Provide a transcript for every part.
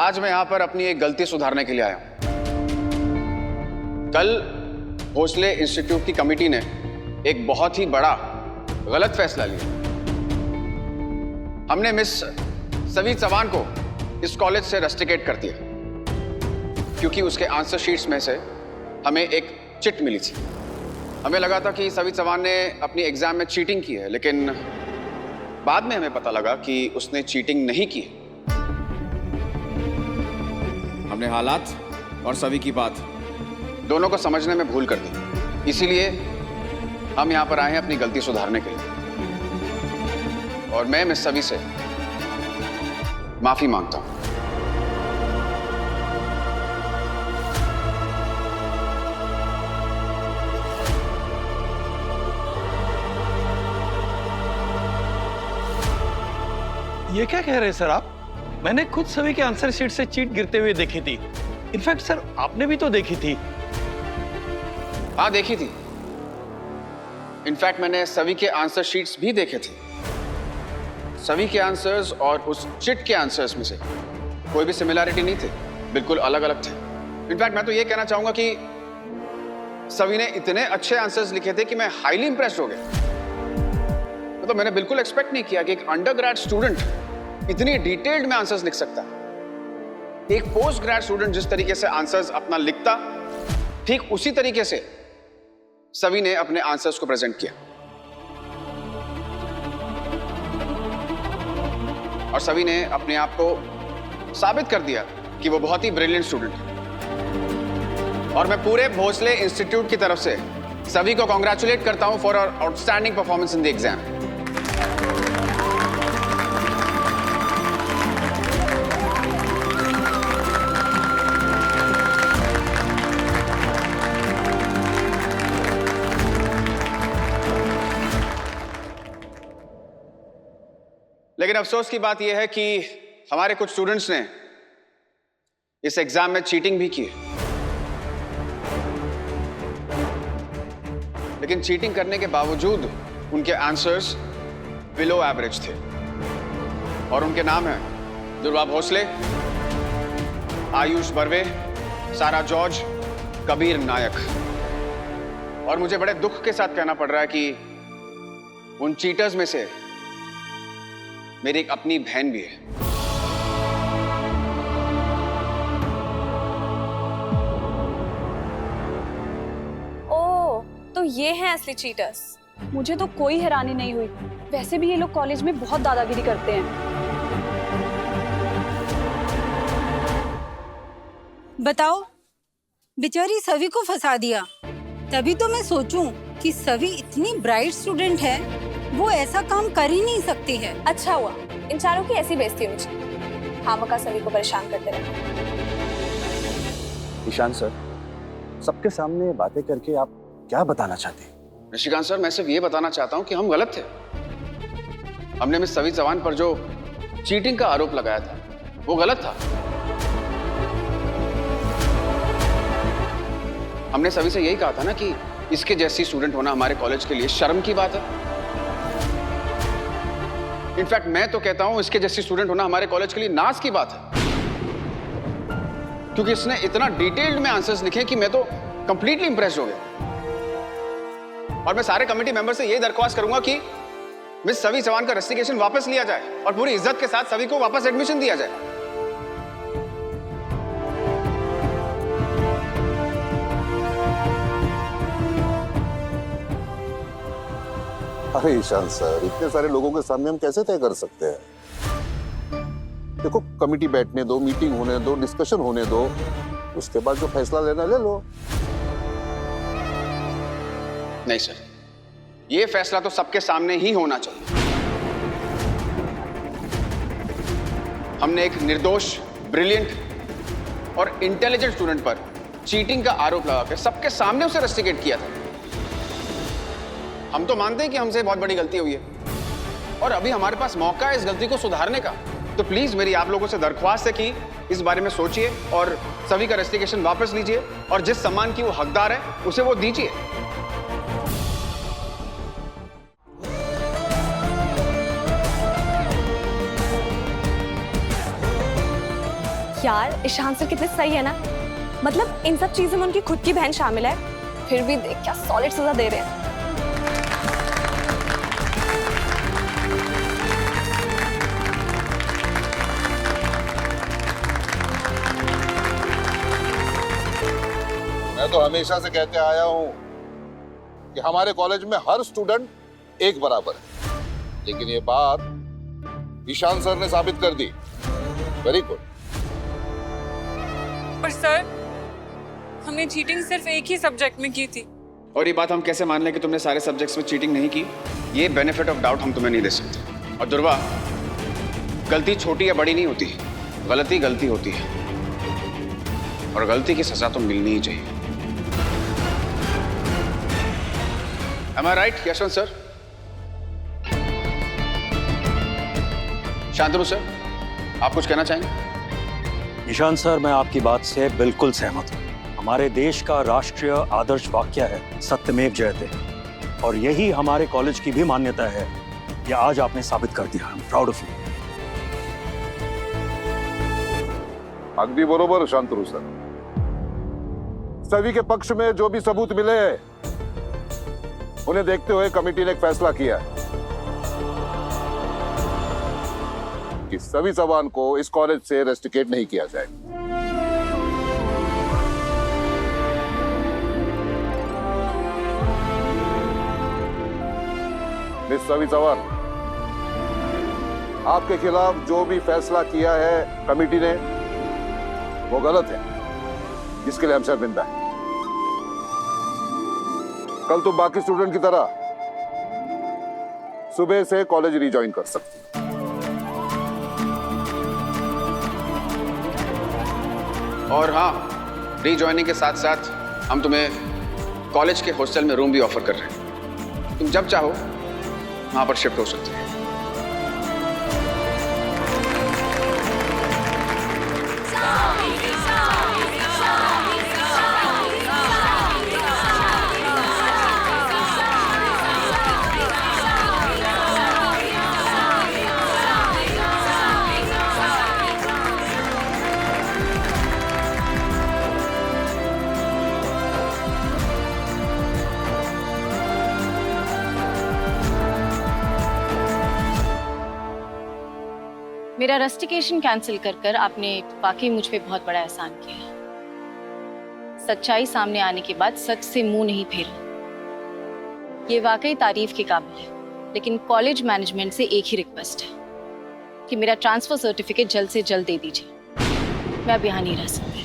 आज मैं यहां पर अपनी एक गलती सुधारने के लिए आया हूं। कल भोसले इंस्टीट्यूट की कमेटी ने एक बहुत ही बड़ा गलत फैसला लिया। हमने मिस सवी चौहान को इस कॉलेज से रस्टिकेट कर दिया क्योंकि उसके आंसर शीट्स में से हमें एक चिट मिली थी। हमें लगा था कि सवी चौहान ने अपनी एग्जाम में चीटिंग की है, लेकिन बाद में हमें पता लगा कि उसने चीटिंग नहीं की। हमने हालात और सवी की बात दोनों को समझने में भूल कर दी, इसीलिए हम यहां पर आए हैं अपनी गलती सुधारने के लिए। और मैं मिस सवी से माफी मांगता हूं। ये क्या कह रहे हैं सर आप? मैंने खुद सभी के आंसर शीट से चीट गिरते हुए देखी थी। इनफैक्ट सर आपने भी तो देखी थी। हाँ देखी थी। इनफैक्ट मैंने सभी के आंसर शीट्स भी देखे थे। सभी के आंसर्स और उस चिट के आंसर्स में से कोई भी सिमिलैरिटी नहीं थे, बिल्कुल अलग अलग थे। इनफैक्ट मैं तो ये कहना चाहूंगा कि सभी ने इतने अच्छे आंसर्स लिखे थे कि मैं हाईली इंप्रेस्ड हो गया। तो मैंने बिल्कुल एक्सपेक्ट नहीं किया कि एक अंडरग्रेड स्टूडेंट इतनी डिटेल्ड में आंसर्स लिख सकता है। एक पोस्ट ग्रेड स्टूडेंट जिस तरीके से आंसर्स अपना लिखता, ठीक उसी तरीके से सभी ने अपने आंसर्स को प्रेजेंट किया। और सभी ने अपने आप को साबित कर दिया कि वो बहुत ही ब्रिलियंट स्टूडेंट है। और मैं पूरे भोसले इंस्टीट्यूट की तरफ से सभी को कांग्रेचुलेट करता हूं for our outstanding performance in the exam. लेकिन अफसोस की बात यह है कि हमारे कुछ स्टूडेंट्स ने इस एग्जाम में चीटिंग भी की। लेकिन चीटिंग करने के बावजूद उनके आंसर्स बिलो एवरेज थे। और उनके नाम हैं दुर्वा भोसले, आयुष बर्वे, सारा जॉर्ज, कबीर नायक। और मुझे बड़े दुख के साथ कहना पड़ रहा है कि उन चीटर्स में से मेरी एक अपनी बहन भी है। ओह, तो ये हैं असली चीटर्स। मुझे तो कोई हैरानी नहीं हुई। वैसे भी ये लोग कॉलेज में बहुत दादागिरी करते हैं। बताओ, बेचारी सभी को फंसा दिया। तभी तो मैं सोचूं कि सभी इतनी ब्राइट स्टूडेंट है, वो ऐसा काम कर ही नहीं सकती है। अच्छा हुआ इन चारों की ऐसी बेइज्जती होनी चाहिए। खामखा सभी को परेशान करते रहे। ईशान सर, सबके सामने बातें करके आप क्या बताना चाहते हैं? निशिकांत सर, मैं सिर्फ ये बताना चाहता हूं कि हम गलत थे। हमने मिस सवी चौहान पर जो चीटिंग का आरोप लगाया था वो गलत था। हमने सभी से यही कहा था ना कि इसके जैसी स्टूडेंट होना हमारे कॉलेज के लिए शर्म की बात है। इनफैक्ट मैं तो कहता हूं इसके जैसी स्टूडेंट होना हमारे कॉलेज के लिए नाज की बात है, क्योंकि इसने इतना डिटेल्ड में आंसर्स लिखे कि मैं तो कंप्लीटली इंप्रेस्ड हो गया। और मैं सारे कमेटी मेंबर से यही दरख्वास्त करूंगा कि मिस सवी चौहान का रस्टिकेशन वापस लिया जाए और पूरी इज्जत के साथ सभी को वापस एडमिशन दिया जाए। अरे ईशान सर, इतने सारे लोगों के सामने हम कैसे तय कर सकते हैं? देखो, कमेटी बैठने दो, मीटिंग होने दो, डिस्कशन होने दो, उसके बाद जो फैसला लेना ले लो। नहीं सर, ये फैसला तो सबके सामने ही होना चाहिए। हमने एक निर्दोष, ब्रिलियंट और इंटेलिजेंट स्टूडेंट पर चीटिंग का आरोप लगाकर सबके सामने उसे रस्टिकेट किया था। हम तो मानते हैं कि हमसे बहुत बड़ी गलती हुई है और अभी हमारे पास मौका है इस गलती को सुधारने का। तो प्लीज मेरी आप लोगों से दरख्वास्त है कि इस बारे में सोचिए और सभी का रस्टिकेशन वापस लीजिए और जिस सम्मान की वो हकदार है उसे वो दीजिए। यार ईशान सर कितने सही है ना, मतलब इन सब चीजों में उनकी खुद की बहन शामिल है, फिर भी देख क्या सॉलिड सजा दे रहे हैं। मैं तो हमेशा से कहते आया हूं कि हमारे कॉलेज में हर स्टूडेंट एक बराबर है, लेकिन ये बात ईशान सर ने साबित कर दी। Very good. पर सर, हमने चीटिंग सिर्फ एक ही सब्जेक्ट में की थी। और ये बात हम कैसे मान लें कि तुमने सारे सब्जेक्ट्स में चीटिंग नहीं की? ये बेनिफिट ऑफ डाउट हम तुम्हें नहीं दे सकते। और दुर्वा, गलती छोटी या बड़ी नहीं होती, गलती गलती होती है, और गलती की सजा तो मिलनी ही चाहिए। Am I right, Yashwant sir? Shantanu sir, आप कुछ कहना चाहेंगे? ईशान सर, मैं आपकी बात से बिल्कुल सहमत हूँ। हमारे देश का राष्ट्रीय आदर्श वाक्य है सत्यमेव जयते, और यही हमारे कॉलेज की भी मान्यता है। ये आज आपने साबित कर दिया। Proud of you. अगदी बरोबर शांतनु सर। सभी के पक्ष में जो भी सबूत मिले उन्हें देखते हुए कमेटी ने एक फैसला किया है कि सभी चौहान को इस कॉलेज से रेस्टिकेट नहीं किया जाएगा। मिस सभी चौहान, आपके खिलाफ जो भी फैसला किया है कमेटी ने, वो गलत है, जिसके लिए हम शर्मिंदा हैं। कल तुम बाकी स्टूडेंट की तरह सुबह से कॉलेज रिज्वाइन कर सकते हो। और हाँ, रीजॉइनिंग के साथ साथ हम तुम्हें कॉलेज के हॉस्टल में रूम भी ऑफर कर रहे हैं। तुम जब चाहो वहां पर शिफ्ट हो सकते हैं। मेरा रस्टिकेशन कैंसिल कर आपने वाकई मुझ पे बहुत बड़ा एहसान किया। सच्चाई सामने आने के बाद सच से मुंह नहीं फेरा। ये वाकई तारीफ के काबिल है, लेकिन कॉलेज मैनेजमेंट से एक ही रिक्वेस्ट है कि मेरा ट्रांसफर सर्टिफिकेट जल्द से जल्द दे दीजिए। मैं अब यहाँ नहीं रह सकती।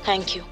Thank you.